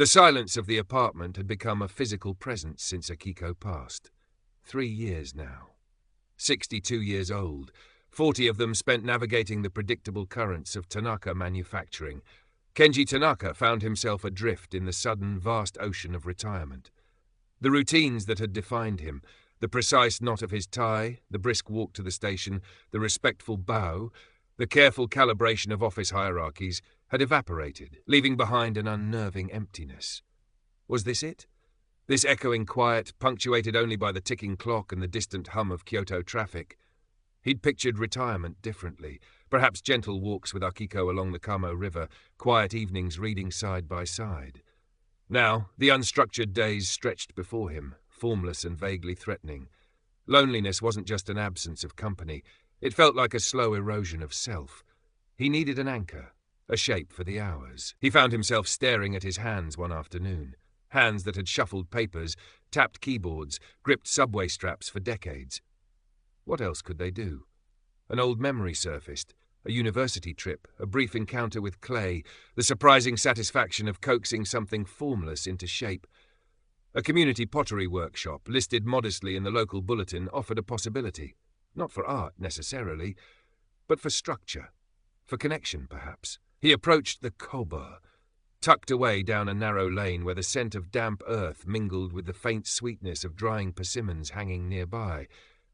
The silence of the apartment had become a physical presence since Akiko passed. 3 years now. 62 years old, 40 of them spent navigating the predictable currents of Tanaka manufacturing. Kenji Tanaka found himself adrift in the sudden, vast ocean of retirement. The routines that had defined him, the precise knot of his tie, the brisk walk to the station, the respectful bow, the careful calibration of office hierarchies, had evaporated, leaving behind an unnerving emptiness. Was this it? This echoing quiet, punctuated only by the ticking clock and the distant hum of Kyoto traffic? He'd pictured retirement differently, perhaps gentle walks with Akiko along the Kamo River, quiet evenings reading side by side. Now, the unstructured days stretched before him, formless and vaguely threatening. Loneliness wasn't just an absence of company. It felt like a slow erosion of self. He needed an anchor, a shape for the hours. He found himself staring at his hands one afternoon. Hands that had shuffled papers, tapped keyboards, gripped subway straps for decades. What else could they do? An old memory surfaced. A university trip, a brief encounter with clay, the surprising satisfaction of coaxing something formless into shape. A community pottery workshop, listed modestly in the local bulletin, offered a possibility. Not for art, necessarily, but for structure. For connection, perhaps. He approached the kobo, tucked away down a narrow lane where the scent of damp earth mingled with the faint sweetness of drying persimmons hanging nearby,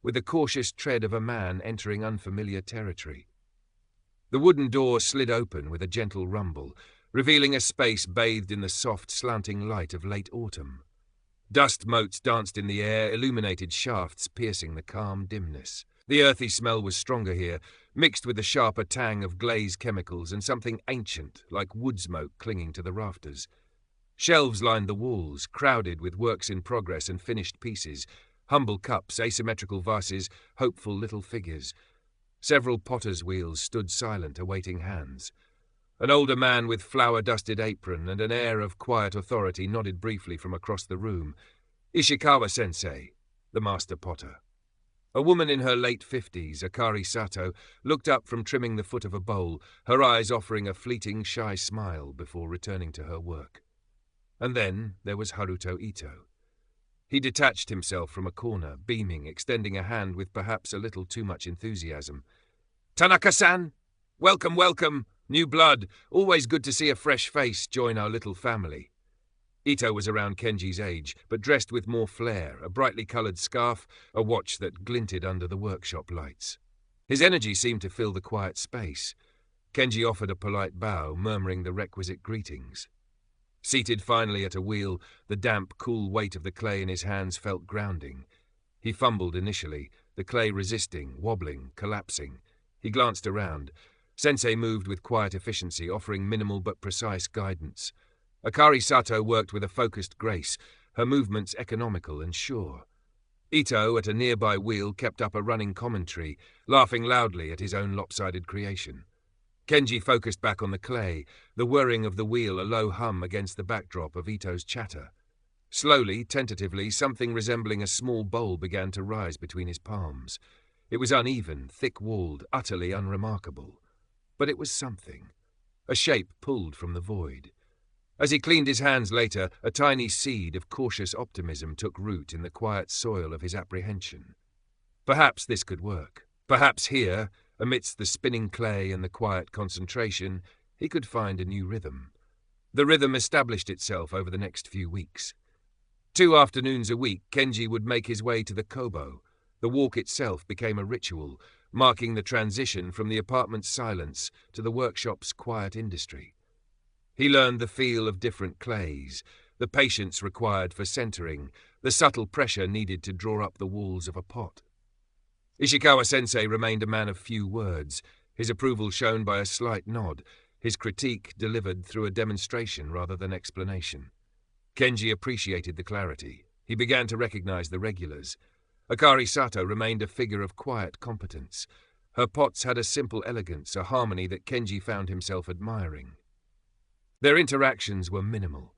with the cautious tread of a man entering unfamiliar territory. The wooden door slid open with a gentle rumble, revealing a space bathed in the soft, slanting light of late autumn. Dust motes danced in the air, illuminated shafts piercing the calm dimness. The earthy smell was stronger here, mixed with the sharper tang of glaze chemicals and something ancient, like wood smoke clinging to the rafters. Shelves lined the walls, crowded with works in progress and finished pieces, humble cups, asymmetrical vases, hopeful little figures. Several potter's wheels stood silent, awaiting hands. An older man with flour-dusted apron and an air of quiet authority nodded briefly from across the room. Ishikawa-sensei, the master potter. A woman in her late 50s, Akari Sato, looked up from trimming the foot of a bowl, her eyes offering a fleeting, shy smile before returning to her work. And then there was Haruto Ito. He detached himself from a corner, beaming, extending a hand with perhaps a little too much enthusiasm. "Tanaka-san! Welcome, welcome! New blood! Always good to see a fresh face join our little family." Ito was around Kenji's age, but dressed with more flair, a brightly coloured scarf, a watch that glinted under the workshop lights. His energy seemed to fill the quiet space. Kenji offered a polite bow, murmuring the requisite greetings. Seated finally at a wheel, the damp, cool weight of the clay in his hands felt grounding. He fumbled initially, the clay resisting, wobbling, collapsing. He glanced around. Sensei moved with quiet efficiency, offering minimal but precise guidance. Akari Sato worked with a focused grace, her movements economical and sure. Ito, at a nearby wheel, kept up a running commentary, laughing loudly at his own lopsided creation. Kenji focused back on the clay, the whirring of the wheel a low hum against the backdrop of Ito's chatter. Slowly, tentatively, something resembling a small bowl began to rise between his palms. It was uneven, thick-walled, utterly unremarkable. But it was something. A shape pulled from the void. As he cleaned his hands later, a tiny seed of cautious optimism took root in the quiet soil of his apprehension. Perhaps this could work. Perhaps here, amidst the spinning clay and the quiet concentration, he could find a new rhythm. The rhythm established itself over the next few weeks. 2 afternoons a week, Kenji would make his way to the kobo. The walk itself became a ritual, marking the transition from the apartment's silence to the workshop's quiet industry. He learned the feel of different clays, the patience required for centering, the subtle pressure needed to draw up the walls of a pot. Ishikawa-sensei remained a man of few words, his approval shown by a slight nod, his critique delivered through a demonstration rather than explanation. Kenji appreciated the clarity. He began to recognize the regulars. Akari Sato remained a figure of quiet competence. Her pots had a simple elegance, a harmony that Kenji found himself admiring. Their interactions were minimal.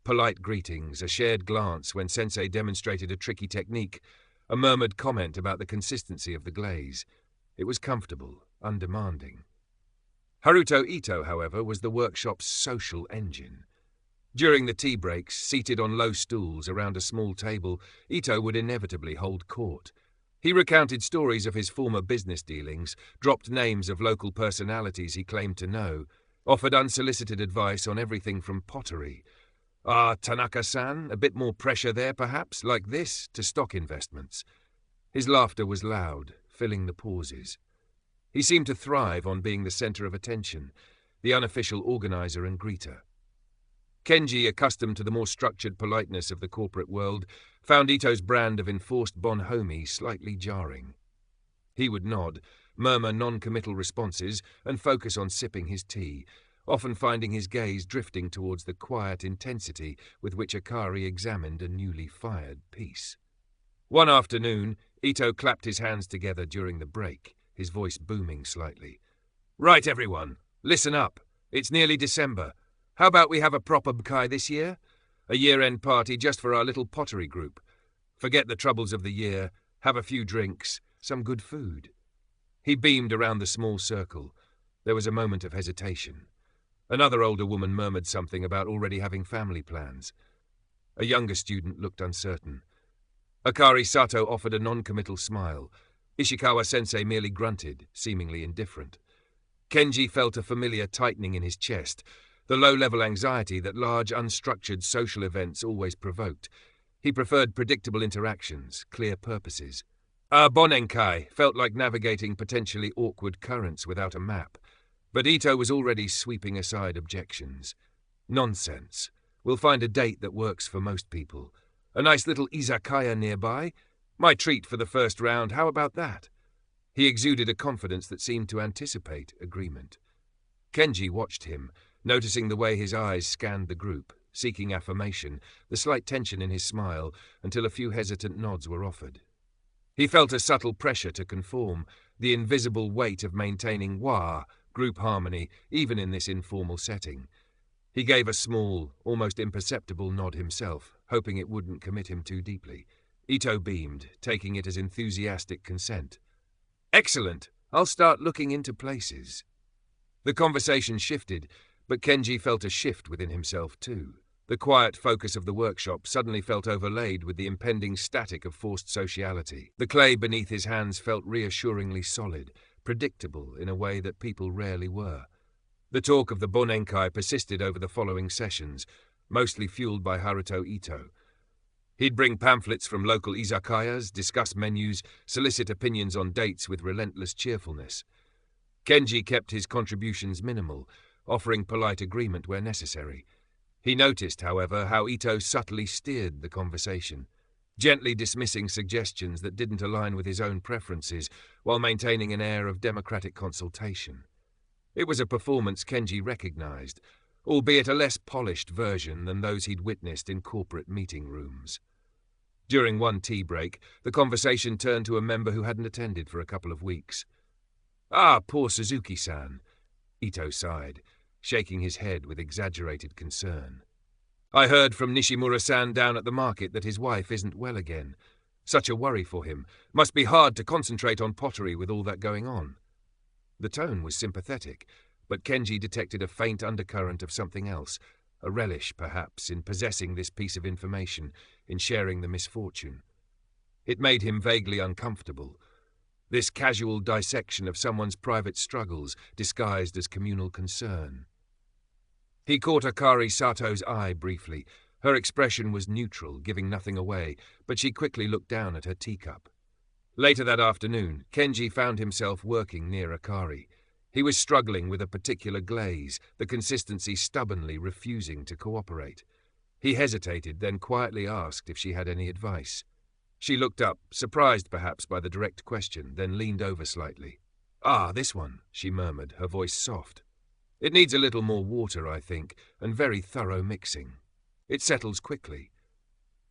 Polite greetings, a shared glance when Sensei demonstrated a tricky technique, a murmured comment about the consistency of the glaze. It was comfortable, undemanding. Haruto Ito, however, was the workshop's social engine. During the tea breaks, seated on low stools around a small table, Ito would inevitably hold court. He recounted stories of his former business dealings, dropped names of local personalities he claimed to know, offered unsolicited advice on everything from pottery. Tanaka-san, a bit more pressure there perhaps, like this, to stock investments. His laughter was loud, filling the pauses. He seemed to thrive on being the center of attention, the unofficial organizer and greeter. Kenji, accustomed to the more structured politeness of the corporate world, found Ito's brand of enforced bonhomie slightly jarring. He would nod, murmur non-committal responses, and focus on sipping his tea, often finding his gaze drifting towards the quiet intensity with which Akari examined a newly fired piece. One afternoon, Ito clapped his hands together during the break, his voice booming slightly. "Right, everyone, listen up. It's nearly December. How about we have a proper bukai this year? A year-end party just for our little pottery group. Forget the troubles of the year, have a few drinks, some good food." He beamed around the small circle. There was a moment of hesitation. Another older woman murmured something about already having family plans. A younger student looked uncertain. Akari Sato offered a non-committal smile. Ishikawa-sensei merely grunted, seemingly indifferent. Kenji felt a familiar tightening in his chest, the low-level anxiety that large, unstructured social events always provoked. He preferred predictable interactions, clear purposes. Bonenkai felt like navigating potentially awkward currents without a map, but Ito was already sweeping aside objections. Nonsense. We'll find a date that works for most people. A nice little izakaya nearby? My treat for the first round, how about that? He exuded a confidence that seemed to anticipate agreement. Kenji watched him, noticing the way his eyes scanned the group, seeking affirmation, the slight tension in his smile, until a few hesitant nods were offered. He felt a subtle pressure to conform, the invisible weight of maintaining group harmony, even in this informal setting. He gave a small, almost imperceptible nod himself, hoping it wouldn't commit him too deeply. Ito beamed, taking it as enthusiastic consent. "Excellent! I'll start looking into places." The conversation shifted, but Kenji felt a shift within himself too. The quiet focus of the workshop suddenly felt overlaid with the impending static of forced sociality. The clay beneath his hands felt reassuringly solid, predictable in a way that people rarely were. The talk of the Bonenkai persisted over the following sessions, mostly fueled by Haruto Ito. He'd bring pamphlets from local izakayas, discuss menus, solicit opinions on dates with relentless cheerfulness. Kenji kept his contributions minimal, offering polite agreement where necessary. He noticed, however, how Ito subtly steered the conversation, gently dismissing suggestions that didn't align with his own preferences while maintaining an air of democratic consultation. It was a performance Kenji recognized, albeit a less polished version than those he'd witnessed in corporate meeting rooms. During one tea break, the conversation turned to a member who hadn't attended for a couple of weeks. Poor Suzuki-san," Ito sighed, shaking his head with exaggerated concern. "I heard from Nishimura-san down at the market that his wife isn't well again. Such a worry for him. Must be hard to concentrate on pottery with all that going on." The tone was sympathetic, but Kenji detected a faint undercurrent of something else, a relish, perhaps, in possessing this piece of information, in sharing the misfortune. It made him vaguely uncomfortable. This casual dissection of someone's private struggles, disguised as communal concern. He caught Akari Sato's eye briefly. Her expression was neutral, giving nothing away, but she quickly looked down at her teacup. Later that afternoon, Kenji found himself working near Akari. He was struggling with a particular glaze, the consistency stubbornly refusing to cooperate. He hesitated, then quietly asked if she had any advice. She looked up, surprised perhaps by the direct question, then leaned over slightly. This one," she murmured, her voice soft. "It needs a little more water, I think, and very thorough mixing. It settles quickly."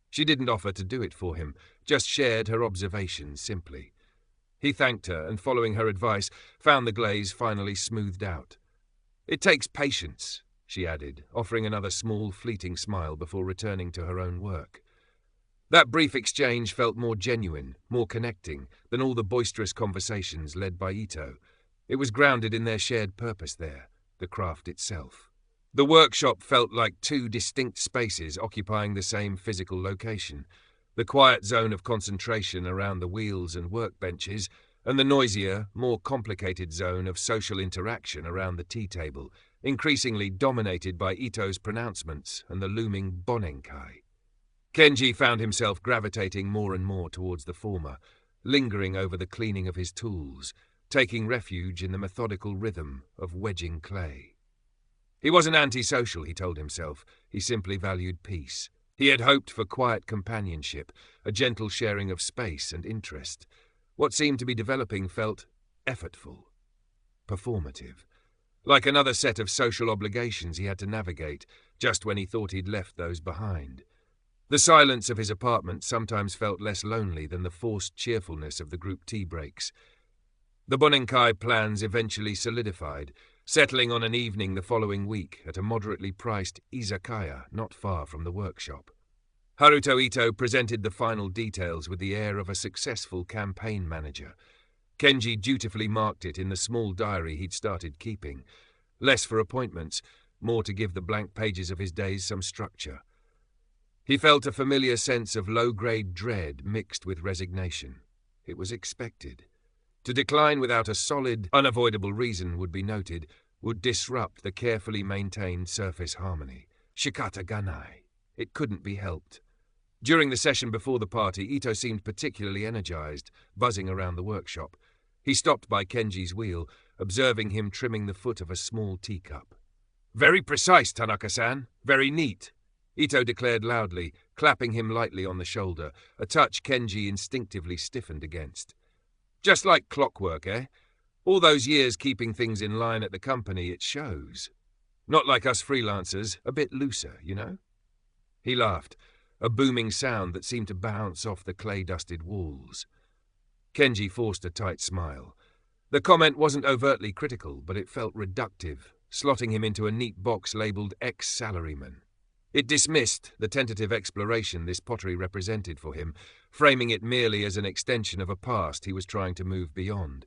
She didn't offer to do it for him, just shared her observations simply. He thanked her, and following her advice, found the glaze finally smoothed out. "It takes patience," she added, offering another small, fleeting smile before returning to her own work. That brief exchange felt more genuine, more connecting, than all the boisterous conversations led by Ito. It was grounded in their shared purpose there, the craft itself. The workshop felt like two distinct spaces occupying the same physical location, the quiet zone of concentration around the wheels and workbenches, and the noisier, more complicated zone of social interaction around the tea table, increasingly dominated by Ito's pronouncements and the looming Bonenkai. Kenji found himself gravitating more and more towards the former, lingering over the cleaning of his tools, taking refuge in the methodical rhythm of wedging clay. He wasn't antisocial, he told himself. He simply valued peace. He had hoped for quiet companionship, a gentle sharing of space and interest. What seemed to be developing felt effortful, performative, like another set of social obligations he had to navigate just when he thought he'd left those behind. The silence of his apartment sometimes felt less lonely than the forced cheerfulness of the group tea breaks. The Bonenkai plans eventually solidified, settling on an evening the following week at a moderately priced izakaya not far from the workshop. Haruto Ito presented the final details with the air of a successful campaign manager. Kenji dutifully marked it in the small diary he'd started keeping, less for appointments, more to give the blank pages of his days some structure. He felt a familiar sense of low-grade dread mixed with resignation. It was expected. To decline without a solid, unavoidable reason would be noted, would disrupt the carefully maintained surface harmony. Shikata ganai. It couldn't be helped. During the session before the party, Ito seemed particularly energized, buzzing around the workshop. He stopped by Kenji's wheel, observing him trimming the foot of a small teacup. "Very precise, Tanaka-san. Very neat," Ito declared loudly, clapping him lightly on the shoulder, a touch Kenji instinctively stiffened against. "Just like clockwork, eh? All those years keeping things in line at the company, it shows. Not like us freelancers, a bit looser, you know?" He laughed, a booming sound that seemed to bounce off the clay-dusted walls. Kenji forced a tight smile. The comment wasn't overtly critical, but it felt reductive, slotting him into a neat box labelled ex-salaryman. It dismissed the tentative exploration this pottery represented for him, framing it merely as an extension of a past he was trying to move beyond.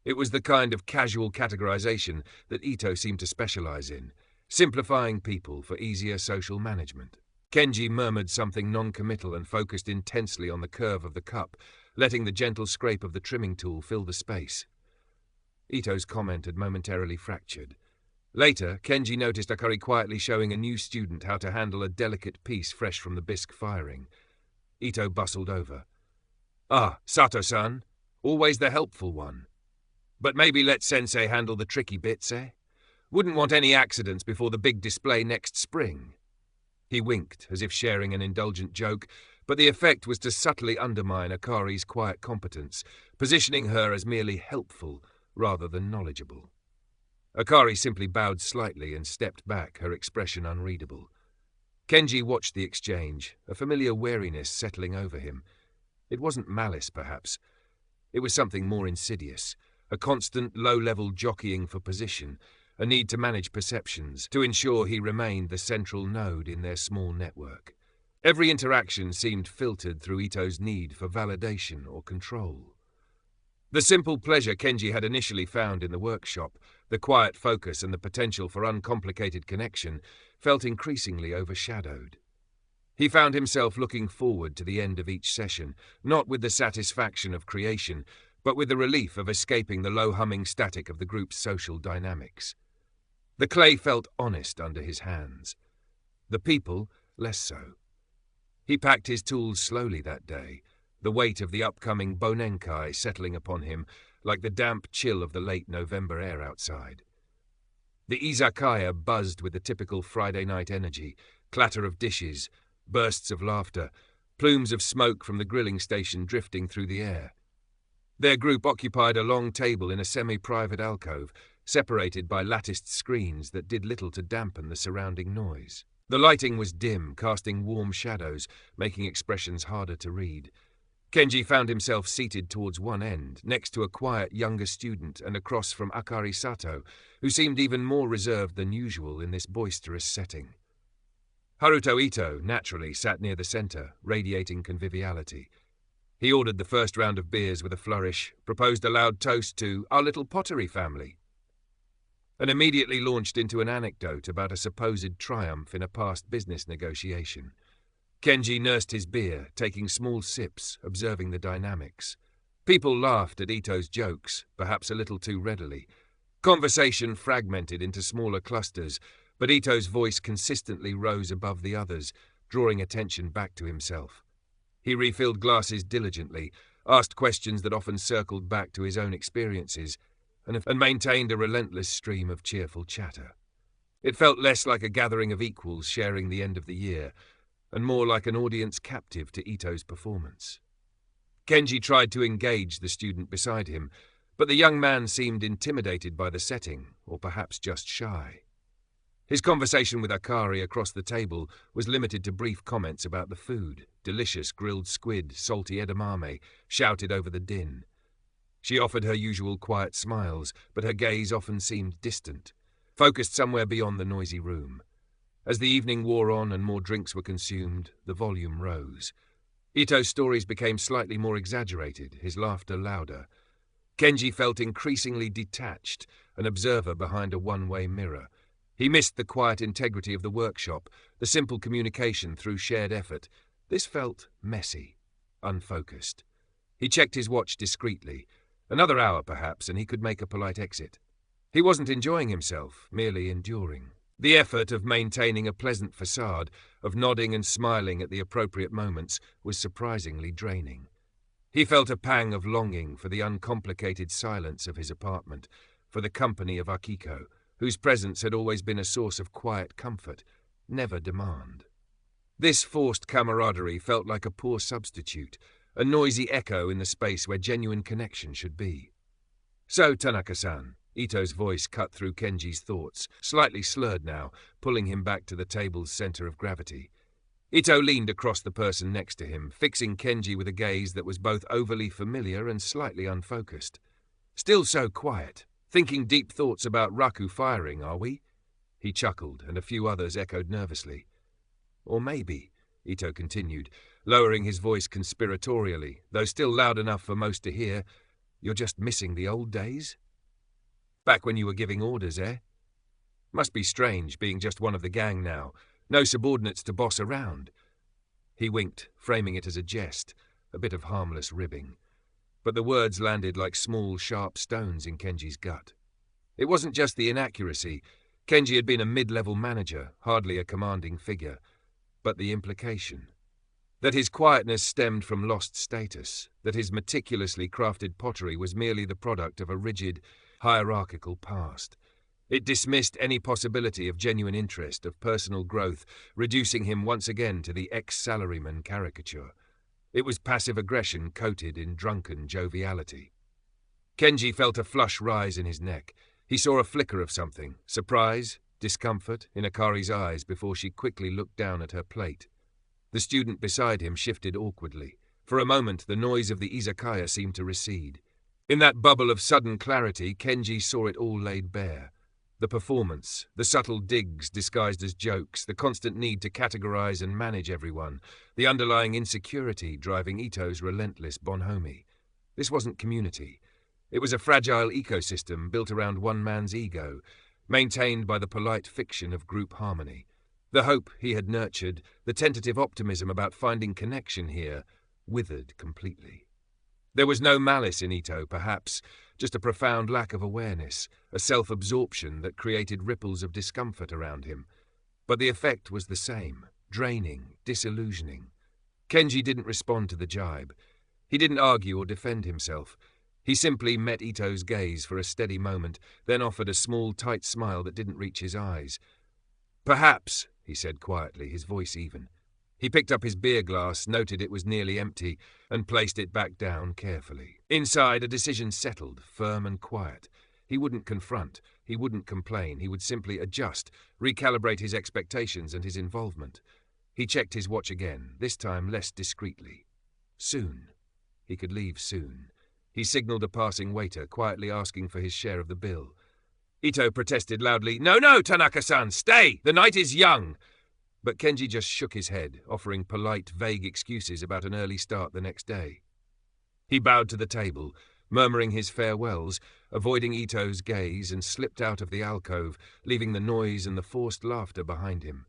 It was the kind of casual categorization that Ito seemed to specialize in, simplifying people for easier social management. Kenji murmured something non-committal and focused intensely on the curve of the cup, letting the gentle scrape of the trimming tool fill the space. Ito's comment had momentarily fractured. Later, Kenji noticed Akari quietly showing a new student how to handle a delicate piece fresh from the bisque firing. Ito bustled over. "Ah, Sato-san, always the helpful one. But maybe let Sensei handle the tricky bits, eh? Wouldn't want any accidents before the big display next spring." He winked, as if sharing an indulgent joke, but the effect was to subtly undermine Akari's quiet competence, positioning her as merely helpful rather than knowledgeable. Akari simply bowed slightly and stepped back, her expression unreadable. Kenji watched the exchange, a familiar wariness settling over him. It wasn't malice, perhaps. It was something more insidious, a constant low-level jockeying for position, a need to manage perceptions, to ensure he remained the central node in their small network. Every interaction seemed filtered through Ito's need for validation or control. The simple pleasure Kenji had initially found in the workshop, the quiet focus and the potential for uncomplicated connection, felt increasingly overshadowed. He found himself looking forward to the end of each session, not with the satisfaction of creation, but with the relief of escaping the low-humming static of the group's social dynamics. The clay felt honest under his hands. The people, less so. He packed his tools slowly that day, the weight of the upcoming Bonenkai settling upon him like the damp chill of the late November air outside. The izakaya buzzed with the typical Friday night energy, clatter of dishes, bursts of laughter, plumes of smoke from the grilling station drifting through the air. Their group occupied a long table in a semi-private alcove, separated by latticed screens that did little to dampen the surrounding noise. The lighting was dim, casting warm shadows, making expressions harder to read. Kenji found himself seated towards one end, next to a quiet younger student and across from Akari Sato, who seemed even more reserved than usual in this boisterous setting. Haruto Ito, naturally, sat near the center, radiating conviviality. He ordered the first round of beers with a flourish, proposed a loud toast to "our little pottery family." and immediately launched into an anecdote about a supposed triumph in a past business negotiation. Kenji nursed his beer, taking small sips, observing the dynamics. People laughed at Ito's jokes, perhaps a little too readily. Conversation fragmented into smaller clusters, but Ito's voice consistently rose above the others, drawing attention back to himself. He refilled glasses diligently, asked questions that often circled back to his own experiences, and maintained a relentless stream of cheerful chatter. It felt less like a gathering of equals sharing the end of the year, and more like an audience captive to Ito's performance. Kenji tried to engage the student beside him, but the young man seemed intimidated by the setting, or perhaps just shy. His conversation with Akari across the table was limited to brief comments about the food, delicious grilled squid, salty edamame, shouted over the din. She offered her usual quiet smiles, but her gaze often seemed distant, focused somewhere beyond the noisy room. As the evening wore on and more drinks were consumed, the volume rose. Ito's stories became slightly more exaggerated, his laughter louder. Kenji felt increasingly detached, an observer behind a one-way mirror. He missed the quiet integrity of the workshop, the simple communication through shared effort. This felt messy, unfocused. He checked his watch discreetly. Another hour, perhaps, and he could make a polite exit. He wasn't enjoying himself, merely enduring. The effort of maintaining a pleasant facade, of nodding and smiling at the appropriate moments, was surprisingly draining. He felt a pang of longing for the uncomplicated silence of his apartment, for the company of Akiko, whose presence had always been a source of quiet comfort, never demand. This forced camaraderie felt like a poor substitute, a noisy echo in the space where genuine connection should be. "So, Tanaka-san," Ito's voice cut through Kenji's thoughts, slightly slurred now, pulling him back to the table's center of gravity. Ito leaned across the person next to him, fixing Kenji with a gaze that was both overly familiar and slightly unfocused. "Still so quiet. Thinking deep thoughts about Raku firing, are we?" He chuckled, and a few others echoed nervously. "Or maybe," Ito continued, lowering his voice conspiratorially, though still loud enough for most to hear, "you're just missing the old days? Back when you were giving orders, eh? Must be strange being just one of the gang now, no subordinates to boss around." He winked, framing it as a jest, a bit of harmless ribbing. But the words landed like small, sharp stones in Kenji's gut. It wasn't just the inaccuracy. Kenji had been a mid-level manager, hardly a commanding figure. But the implication. That his quietness stemmed from lost status, that his meticulously crafted pottery was merely the product of a rigid, hierarchical past. It dismissed any possibility of genuine interest, of personal growth, reducing him once again to the ex-salaryman caricature. It was passive aggression coated in drunken joviality. Kenji felt a flush rise in his neck. He saw a flicker of something, surprise, discomfort, in Akari's eyes before she quickly looked down at her plate. The student beside him shifted awkwardly. For a moment, the noise of the izakaya seemed to recede. In that bubble of sudden clarity, Kenji saw it all laid bare. The performance, the subtle digs disguised as jokes, the constant need to categorize and manage everyone, the underlying insecurity driving Ito's relentless bonhomie. This wasn't community. It was a fragile ecosystem built around one man's ego, maintained by the polite fiction of group harmony. The hope he had nurtured, the tentative optimism about finding connection here, withered completely. There was no malice in Ito, perhaps, just a profound lack of awareness, a self-absorption that created ripples of discomfort around him. But the effect was the same, draining, disillusioning. Kenji didn't respond to the jibe. He didn't argue or defend himself. He simply met Ito's gaze for a steady moment, then offered a small, tight smile that didn't reach his eyes. "Perhaps," he said quietly, his voice even. He picked up his beer glass, noted it was nearly empty, and placed it back down carefully. Inside, a decision settled, firm and quiet. He wouldn't confront, he wouldn't complain, he would simply adjust, recalibrate his expectations and his involvement. He checked his watch again, this time less discreetly. Soon. He could leave soon. He signaled a passing waiter, quietly asking for his share of the bill. Ito protested loudly, "No, Tanaka-san, stay! The night is young!" But Kenji just shook his head, offering polite, vague excuses about an early start the next day. He bowed to the table, murmuring his farewells, avoiding Ito's gaze, and slipped out of the alcove, leaving the noise and the forced laughter behind him.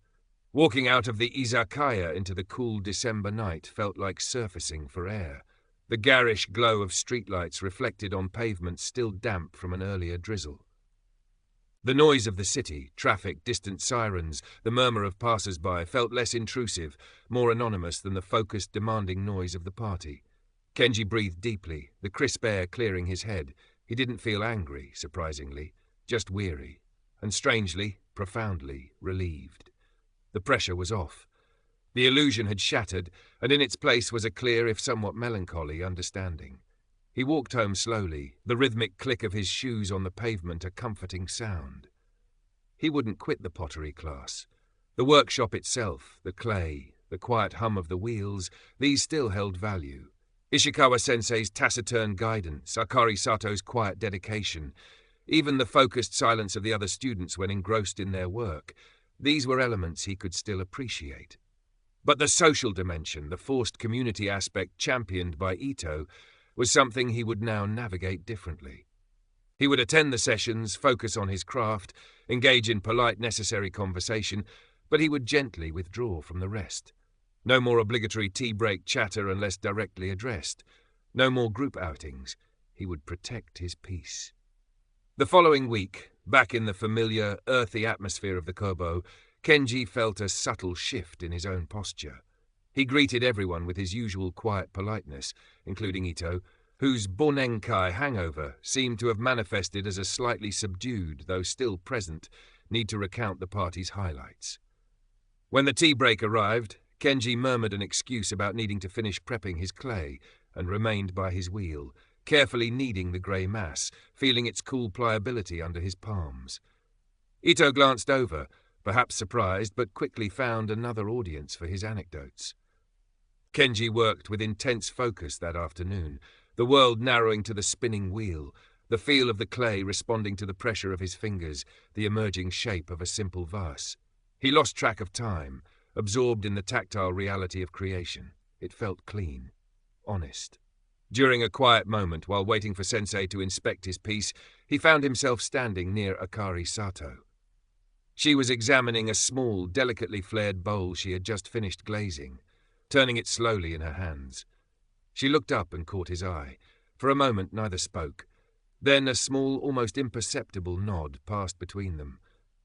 Walking out of the izakaya into the cool December night felt like surfacing for air. The garish glow of streetlights reflected on pavements still damp from an earlier drizzle. The noise of the city, traffic, distant sirens, the murmur of passers-by felt less intrusive, more anonymous than the focused, demanding noise of the party. Kenji breathed deeply, the crisp air clearing his head. He didn't feel angry, surprisingly, just weary, and strangely, profoundly relieved. The pressure was off. The illusion had shattered, and in its place was a clear, if somewhat melancholy, understanding. He walked home slowly, the rhythmic click of his shoes on the pavement a comforting sound. He wouldn't quit the pottery class. The workshop itself, the clay, the quiet hum of the wheels, these still held value. Ishikawa-sensei's taciturn guidance, Akari Sato's quiet dedication, even the focused silence of the other students when engrossed in their work, these were elements he could still appreciate. But the social dimension, the forced community aspect championed by Ito, was something he would now navigate differently. He would attend the sessions, focus on his craft, engage in polite, necessary conversation, but he would gently withdraw from the rest. No more obligatory tea-break chatter unless directly addressed. No more group outings. He would protect his peace. The following week, back in the familiar, earthy atmosphere of the Kobo, Kenji felt a subtle shift in his own posture. He greeted everyone with his usual quiet politeness, including Ito, whose Bonenkai hangover seemed to have manifested as a slightly subdued, though still present, need to recount the party's highlights. When the tea break arrived, Kenji murmured an excuse about needing to finish prepping his clay and remained by his wheel, carefully kneading the grey mass, feeling its cool pliability under his palms. Ito glanced over, perhaps surprised, but quickly found another audience for his anecdotes. Kenji worked with intense focus that afternoon, the world narrowing to the spinning wheel, the feel of the clay responding to the pressure of his fingers, the emerging shape of a simple vase. He lost track of time, absorbed in the tactile reality of creation. It felt clean, honest. During a quiet moment, while waiting for Sensei to inspect his piece, he found himself standing near Akari Sato. She was examining a small, delicately flared bowl she had just finished glazing, turning it slowly in her hands. She looked up and caught his eye. For a moment neither spoke. Then a small, almost imperceptible nod passed between them.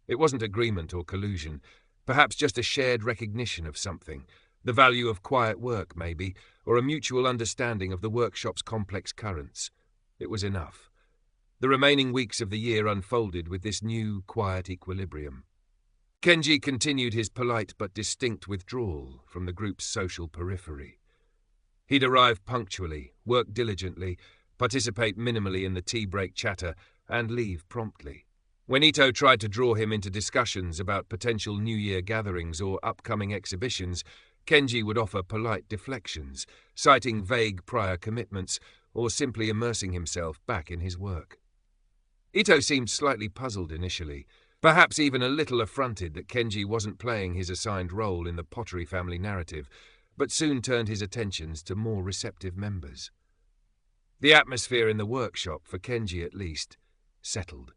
It wasn't agreement or collusion, perhaps just a shared recognition of something, the value of quiet work maybe, or a mutual understanding of the workshop's complex currents. It was enough. The remaining weeks of the year unfolded with this new, quiet equilibrium. Kenji continued his polite but distinct withdrawal from the group's social periphery. He'd arrive punctually, work diligently, participate minimally in the tea break chatter, and leave promptly. When Ito tried to draw him into discussions about potential New Year gatherings or upcoming exhibitions, Kenji would offer polite deflections, citing vague prior commitments, or simply immersing himself back in his work. Ito seemed slightly puzzled initially, perhaps even a little affronted that Kenji wasn't playing his assigned role in the Pottery family narrative, but soon turned his attentions to more receptive members. The atmosphere in the workshop, for Kenji at least, settled.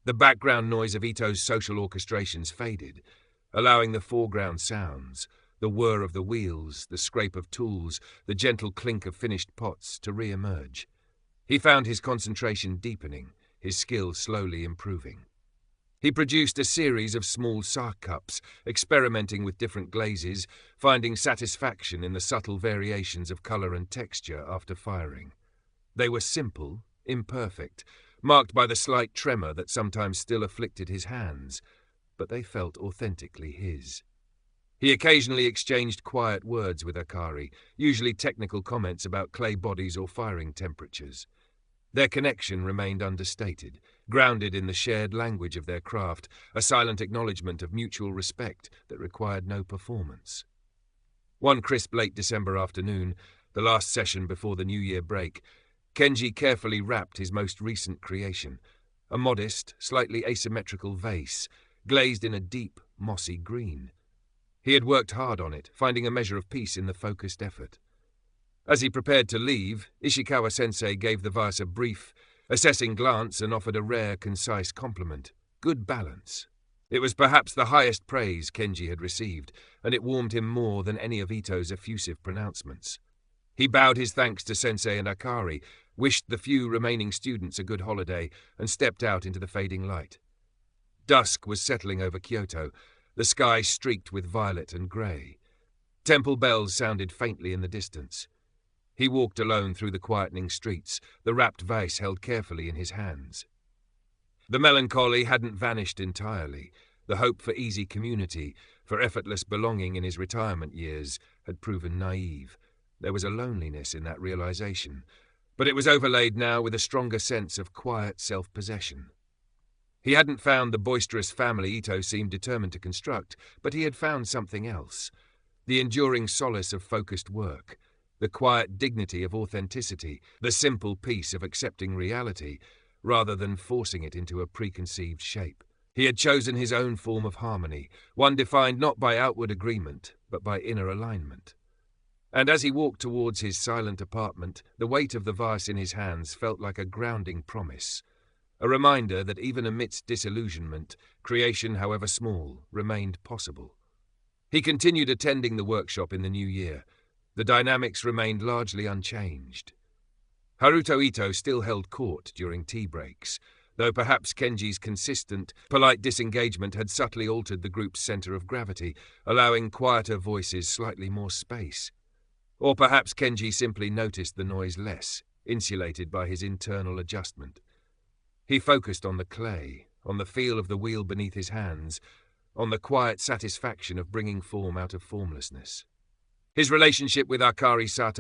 The background noise of Ito's social orchestrations faded, allowing the foreground sounds, the whir of the wheels, the scrape of tools, the gentle clink of finished pots to re-emerge. He found his concentration deepening, his skill slowly improving. He produced a series of small sark cups, experimenting with different glazes, finding satisfaction in the subtle variations of colour and texture after firing. They were simple, imperfect, marked by the slight tremor that sometimes still afflicted his hands, but they felt authentically his. He occasionally exchanged quiet words with Akari, usually technical comments about clay bodies or firing temperatures. Their connection remained understated, grounded in the shared language of their craft, a silent acknowledgement of mutual respect that required no performance. One crisp late December afternoon, the last session before the New Year break, Kenji carefully wrapped his most recent creation, a modest, slightly asymmetrical vase, glazed in a deep, mossy green. He had worked hard on it, finding a measure of peace in the focused effort. As he prepared to leave, Ishikawa-sensei gave the vase a brief, assessing glance and offered a rare, concise compliment. Good balance. It was perhaps the highest praise Kenji had received, and it warmed him more than any of Ito's effusive pronouncements. He bowed his thanks to Sensei and Akari, wished the few remaining students a good holiday, and stepped out into the fading light. Dusk was settling over Kyoto, the sky streaked with violet and grey. Temple bells sounded faintly in the distance. He walked alone through the quietening streets, the wrapped vase held carefully in his hands. The melancholy hadn't vanished entirely. The hope for easy community, for effortless belonging in his retirement years, had proven naive. There was a loneliness in that realization, but it was overlaid now with a stronger sense of quiet self-possession. He hadn't found the boisterous family Ito seemed determined to construct, but he had found something else. The enduring solace of focused work, the quiet dignity of authenticity, the simple peace of accepting reality, rather than forcing it into a preconceived shape. He had chosen his own form of harmony, one defined not by outward agreement, but by inner alignment. And as he walked towards his silent apartment, the weight of the vase in his hands felt like a grounding promise, a reminder that even amidst disillusionment, creation, however small, remained possible. He continued attending the workshop in the new year. The dynamics remained largely unchanged. Haruto Ito still held court during tea breaks, though perhaps Kenji's consistent, polite disengagement had subtly altered the group's center of gravity, allowing quieter voices slightly more space. Or perhaps Kenji simply noticed the noise less, insulated by his internal adjustment. He focused on the clay, on the feel of the wheel beneath his hands, on the quiet satisfaction of bringing form out of formlessness. His relationship with Akari Sato